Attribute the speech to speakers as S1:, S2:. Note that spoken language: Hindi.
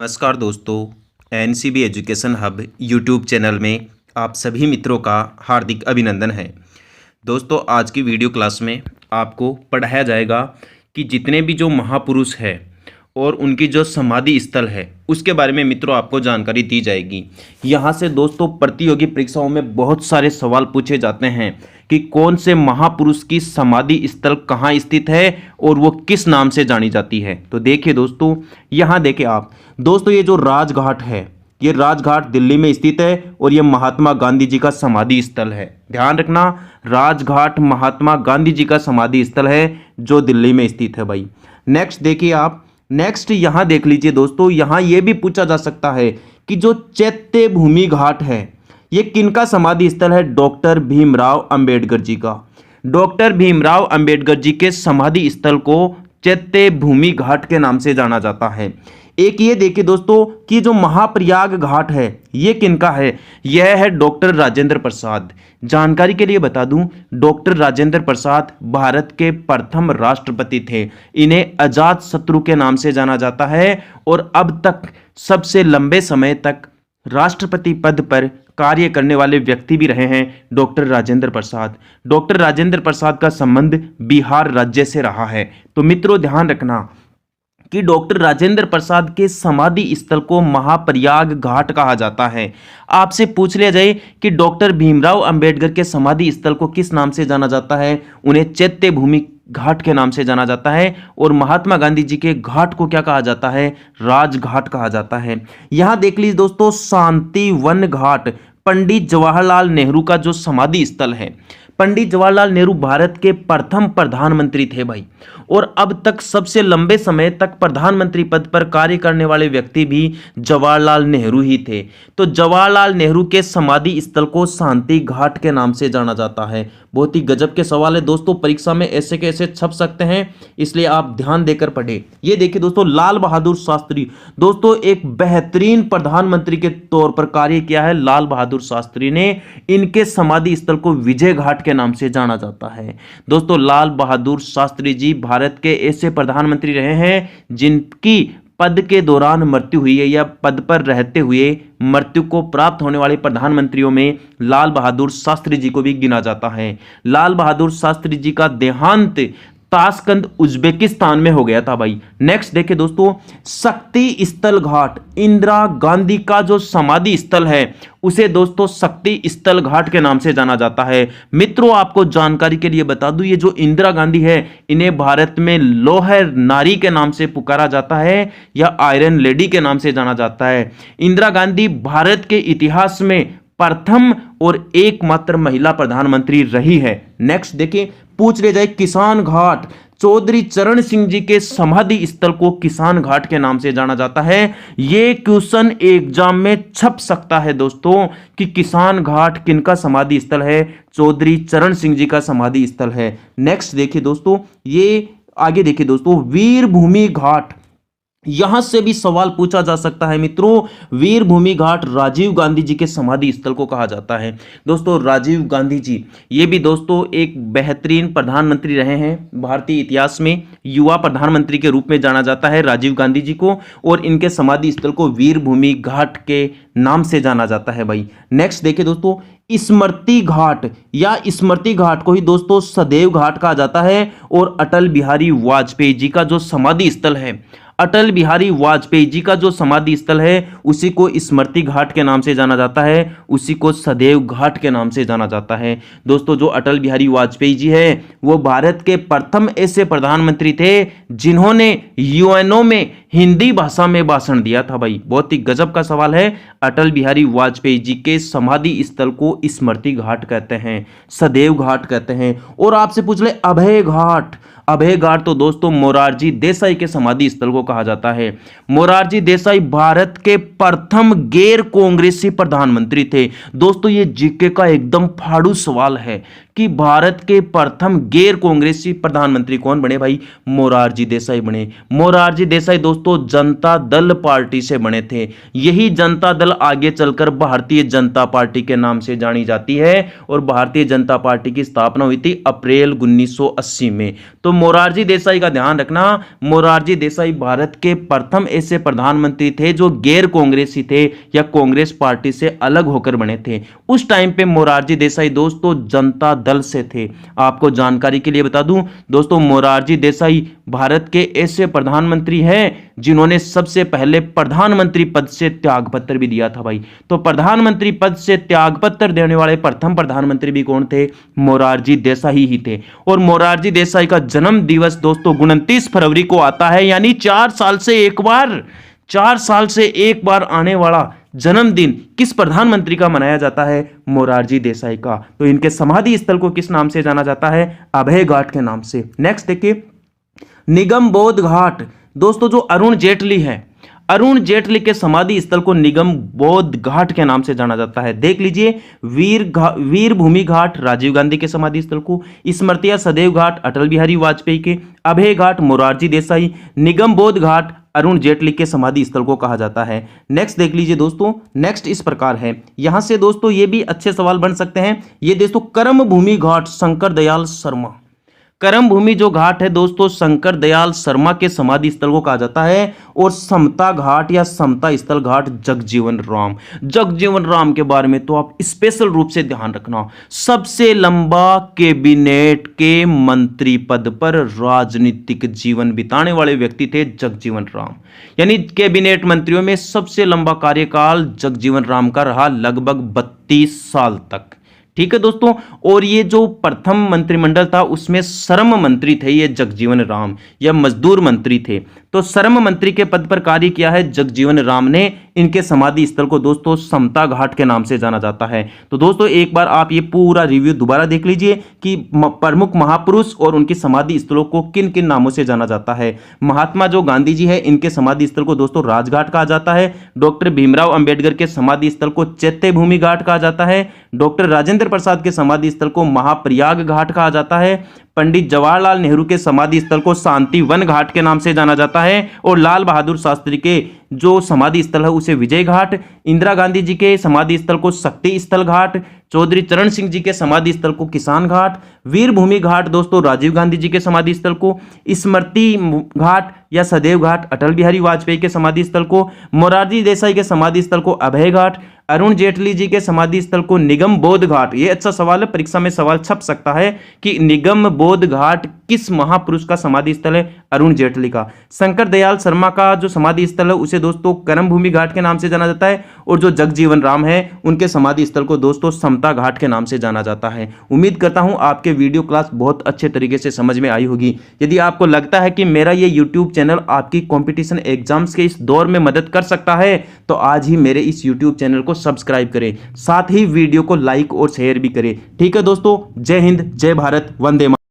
S1: नमस्कार दोस्तों, NCB education hub YouTube channel में आप सभी मित्रों का हार्दिक अभिनंदन है। दोस्तों, आज की वीडियो क्लास में आपको पढ़ाया जाएगा कि जितने भी जो महापुरुष है और उनकी जो समाधि स्थल है उसके बारे में मित्रों आपको जानकारी दी जाएगी। यहाँ से दोस्तों प्रतियोगी परीक्षाओं में बहुत सारे सवाल पूछे जाते हैं कि कौन से महापुरुष की समाधि स्थल कहाँ स्थित है और वो किस नाम से जानी जाती है। तो देखिए दोस्तों, यहाँ देखिए आप दोस्तों, ये जो राजघाट है, ये राजघाट दिल्ली में स्थित है और ये महात्मा गांधी जी का समाधि स्थल है। ध्यान रखना, राजघाट महात्मा गांधी जी का समाधि स्थल है जो दिल्ली में स्थित है भाई। नेक्स्ट देखिए आप, नेक्स्ट यहाँ देख लीजिए दोस्तों, यहाँ ये भी पूछा जा सकता है कि जो चैत्य भूमि घाट है ये किनका समाधि स्थल है। डॉक्टर भीमराव अंबेडकर जी का। डॉक्टर भीमराव अंबेडकर जी के समाधि स्थल को चैत्य भूमि घाट के नाम से जाना जाता है। एक ये देखिए दोस्तों कि जो महाप्रयाग घाट है ये किनका है। यह है डॉक्टर राजेंद्र प्रसाद। जानकारी के लिए बता दूं, डॉक्टर राजेंद्र प्रसाद भारत के प्रथम राष्ट्रपति थे। इन्हें अजात शत्रु के नाम से जाना जाता है और अब तक सबसे लंबे समय तक राष्ट्रपति पद पर कार्य करने वाले व्यक्ति भी रहे हैं डॉक्टर राजेंद्र प्रसाद। डॉक्टर राजेंद्र प्रसाद का संबंध बिहार राज्य से रहा है। तो मित्रों ध्यान रखना कि डॉक्टर राजेंद्र प्रसाद के समाधि स्थल को महाप्रयाग घाट कहा जाता है। आपसे पूछ लिया जाए कि डॉक्टर भीमराव अंबेडकर के समाधि स्थल को किस नाम से जाना जाता है, उन्हें चैत्य भूमि घाट के नाम से जाना जाता है। और महात्मा गांधी जी के घाट को क्या कहा जाता है, राजघाट कहा जाता है। यहां देख लीजिए दोस्तों, शांति वन घाट पंडित जवाहरलाल नेहरू का जो समाधि स्थल है। पंडित जवाहरलाल नेहरू भारत के प्रथम प्रधानमंत्री थे भाई, और अब तक सबसे लंबे समय तक प्रधानमंत्री पद पर कार्य करने वाले व्यक्ति भी जवाहरलाल नेहरू ही थे। तो जवाहरलाल नेहरू के समाधि स्थल को शांति घाट के नाम से जाना जाता है। बहुत ही गजब के सवाल है दोस्तों, परीक्षा में ऐसे के ऐसे छप सकते हैं, इसलिए आप ध्यान देकर पढ़ें। ये देखिए दोस्तों, लाल बहादुर शास्त्री दोस्तों एक बेहतरीन प्रधानमंत्री के तौर पर कार्य किया है लाल बहादुर शास्त्री ने। इनके समाधि स्थल को विजय घाट के नाम से जाना जाता है। दोस्तों, लाल बहादुर शास्त्री जी भारत के ऐसे प्रधानमंत्री रहे हैं जिनकी पद के दौरान मृत्यु हुई है या पद पर रहते हुए मृत्यु को प्राप्त होने वाले प्रधानमंत्रियों में लाल बहादुर शास्त्री जी को भी गिना जाता है। लाल बहादुर शास्त्री जी का देहांत ताशकंद उज्बेकिस्तान में हो गया था भाई। नेक्स्ट देखिए दोस्तों, शक्ति स्थल घाट इंदिरा गांधी का जो समाधि स्थल है उसे दोस्तों शक्ति स्थल घाट के नाम से जाना जाता है। मित्रों, आपको जानकारी के लिए बता दूं, ये जो इंदिरा गांधी है इन्हें भारत में लौह नारी के नाम से पुकारा जाता है या आयरन लेडी के नाम से जाना जाता है। इंदिरा गांधी भारत के इतिहास में प्रथम और एकमात्र महिला प्रधानमंत्री रही है। नेक्स्ट देखिए, पूछ ले जाए किसान घाट चौधरी चरण सिंह जी के समाधि स्थल को किसान घाट के नाम से जाना जाता है। यह क्वेश्चन एग्जाम में छप सकता है दोस्तों कि किसान घाट किनका समाधि स्थल है। चौधरी चरण सिंह जी का समाधि स्थल है। नेक्स्ट देखिए दोस्तों, ये आगे देखिए दोस्तों, वीर भूमि घाट, यहां से भी सवाल पूछा जा सकता है मित्रों। वीर भूमि घाट राजीव गांधी जी के समाधि स्थल को कहा जाता है। दोस्तों, राजीव गांधी जी ये भी दोस्तों एक बेहतरीन प्रधानमंत्री रहे हैं। भारतीय इतिहास में युवा प्रधानमंत्री के रूप में जाना जाता है राजीव गांधी जी को, और इनके समाधि स्थल को वीर भूमि घाट के नाम से जाना जाता है भाई। नेक्स्ट देखिए दोस्तों, स्मृति घाट या स्मृति घाट को ही दोस्तों सदैव घाट कहा जाता है। और अटल बिहारी वाजपेयी जी का जो समाधि स्थल है, अटल बिहारी वाजपेयी जी का जो समाधि स्थल है उसी को स्मृति घाट के नाम से जाना जाता है, उसी को सदैव घाट के नाम से जाना जाता है। दोस्तों, जो अटल बिहारी वाजपेयी जी है वो भारत के प्रथम ऐसे प्रधानमंत्री थे जिन्होंने यूएनओ में हिंदी भाषा में भाषण दिया था भाई। बहुत ही गजब का सवाल है। अटल बिहारी वाजपेयी जी के समाधि स्थल को स्मृति घाट कहते हैं, सदैव घाट कहते हैं। और आपसे पूछ ले अभय घाट, अभय घाट तो दोस्तों मोरारजी देसाई के समाधि स्थल को कहा जाता है। मोरारजी देसाई भारत के प्रथम गैर कांग्रेसी प्रधानमंत्री थे। दोस्तों, ये जीके का एकदम फाड़ू सवाल है कि भारत के प्रथम गैर कांग्रेसी प्रधानमंत्री कौन बने भाई? मोरारजी देसाई बने। मोरारजी देसाई दोस्तों जनता दल पार्टी से बने थे। यही जनता दल आगे चलकर भारतीय जनता पार्टी के नाम से जानी जाती है और भारतीय जनता पार्टी की स्थापना हुई थी अप्रैल 1980 में। तो मोरारजी देसाई का ध्यान रखना, मोरारजी देसाई भारत के प्रथम ऐसे प्रधानमंत्री थे जो गैर कांग्रेसी थे या कांग्रेस पार्टी से अलग होकर बने थे। उस टाइम पे मोरारजी देसाई दोस्तों जनता दल से थे। आपको जानकारी के लिए बता दूं दोस्तों, मोरारजी देसाई भारत के ऐसे प्रधानमंत्री हैं जिन्होंने सबसे पहले प्रधानमंत्री पद से त्यागपत्र भी दिया था भाई। तो प्रधानमंत्री पद से त्यागपत्र देने वाले प्रथम प्रधानमंत्री भी कौन थे? मोरारजी देसाई ही थे। और मोरारजी देसाई का जन्म दिवस दोस्तों 29 फरवरी को आता है, यानी 4 साल से एक बार आने वाला जन्मदिन किस प्रधानमंत्री का मनाया जाता है? मोरारजी देसाई का। तो इनके समाधि स्थल को किस नाम से जाना जाता है? अभय घाट के नाम से। नेक्स्ट देखिए, निगम बोध घाट। दोस्तों जो अरुण जेटली है, अरुण जेटली के समाधि स्थल को निगम बोध घाट के नाम से जाना जाता है। देख लीजिए, वीर भूमि घाट राजीव गांधी के समाधि स्थल को, स्मृतियां सदैव घाट अटल बिहारी वाजपेयी के, अभय घाट मोरारजी देसाई, निगम बोध घाट अरुण जेटली के समाधि स्थल को कहा जाता है। नेक्स्ट देख लीजिए दोस्तों, नेक्स्ट इस प्रकार है, यहां से दोस्तों ये भी अच्छे सवाल बन सकते हैं। ये दोस्तों कर्म भूमि घाट शंकर दयाल शर्मा, कर्म भूमि जो घाट है दोस्तों शंकर दयाल शर्मा के समाधि स्थल को कहा जाता है। और समता घाट या समता स्थल घाट जगजीवन राम। जगजीवन राम के बारे में तो आप स्पेशल रूप से ध्यान रखना, सबसे लंबा कैबिनेट के मंत्री पद पर राजनीतिक जीवन बिताने वाले व्यक्ति थे जगजीवन राम। यानी कैबिनेट मंत्रियों में सबसे लंबा कार्यकाल जगजीवन राम का रहा, लगभग 32 साल तक। ठीक है दोस्तों, और ये जो प्रथम मंत्रिमंडल था उसमें श्रम मंत्री थे ये जगजीवन राम, या मजदूर मंत्री थे। तो श्रम मंत्री के पद पर कार्य किया है जगजीवन राम ने। इनके समाधि स्थल को दोस्तों समता घाट के नाम से जाना जाता है। तो दोस्तों एक बार आप ये पूरा रिव्यू दोबारा देख लीजिए कि प्रमुख महापुरुष और उनकी समाधि स्थलों को किन किन नामों से जाना जाता है। महात्मा जो गांधी जी है इनके समाधि स्थल को दोस्तों राजघाट कहा जाता है। डॉक्टर भीमराव अंबेडकर के समाधि स्थल को चैत्य भूमि घाट कहा जाता है। डॉक्टर राजेंद्र प्रसाद के समाधि स्थल को महाप्रयाग घाट कहा जाता है। पंडित जवाहरलाल नेहरू के समाधि स्थल को शांति वन घाट के नाम से जाना जाता है। और लाल बहादुर शास्त्री के जो समाधि स्थल है उसे विजय घाट। इंदिरा गांधी जी के समाधि स्थल को शक्ति स्थल घाट। चौधरी चरण सिंह जी के समाधि स्थल को किसान घाट। वीर भूमि घाट दोस्तों राजीव गांधी जी के समाधि स्थल को स्मृति घाट या सदैव घाट अटल बिहारी वाजपेयी के समाधि स्थल को। मोरारजी देसाई के समाधि स्थल को अभय घाट। अरुण जेटली जी के समाधि स्थल को निगम बोध घाट। ये अच्छा सवाल है, परीक्षा में सवाल छप सकता है कि निगम बोध घाट किस महापुरुष का समाधि स्थल है? अरुण जेटली का। शंकर दयाल शर्मा का जो समाधि स्थल है उसे दोस्तों कर्म भूमि घाट के नाम से जाना जाता है। और जो जगजीवन राम है उनके समाधि स्थल को दोस्तों समता घाट के नाम से जाना जाता है। उम्मीद करता हूं आपके वीडियो क्लास बहुत अच्छे तरीके से समझ में आई होगी। यदि आपको लगता है कि मेरा ये यूट्यूब चैनल आपकी कॉम्पिटिशन एग्जाम्स के इस दौर में मदद कर सकता है तो आज ही मेरे इस यूट्यूब चैनल को सब्सक्राइब करें, साथ ही वीडियो को लाइक और शेयर भी करें। ठीक है दोस्तों, जय हिंद, जय भारत, वंदे मातरम।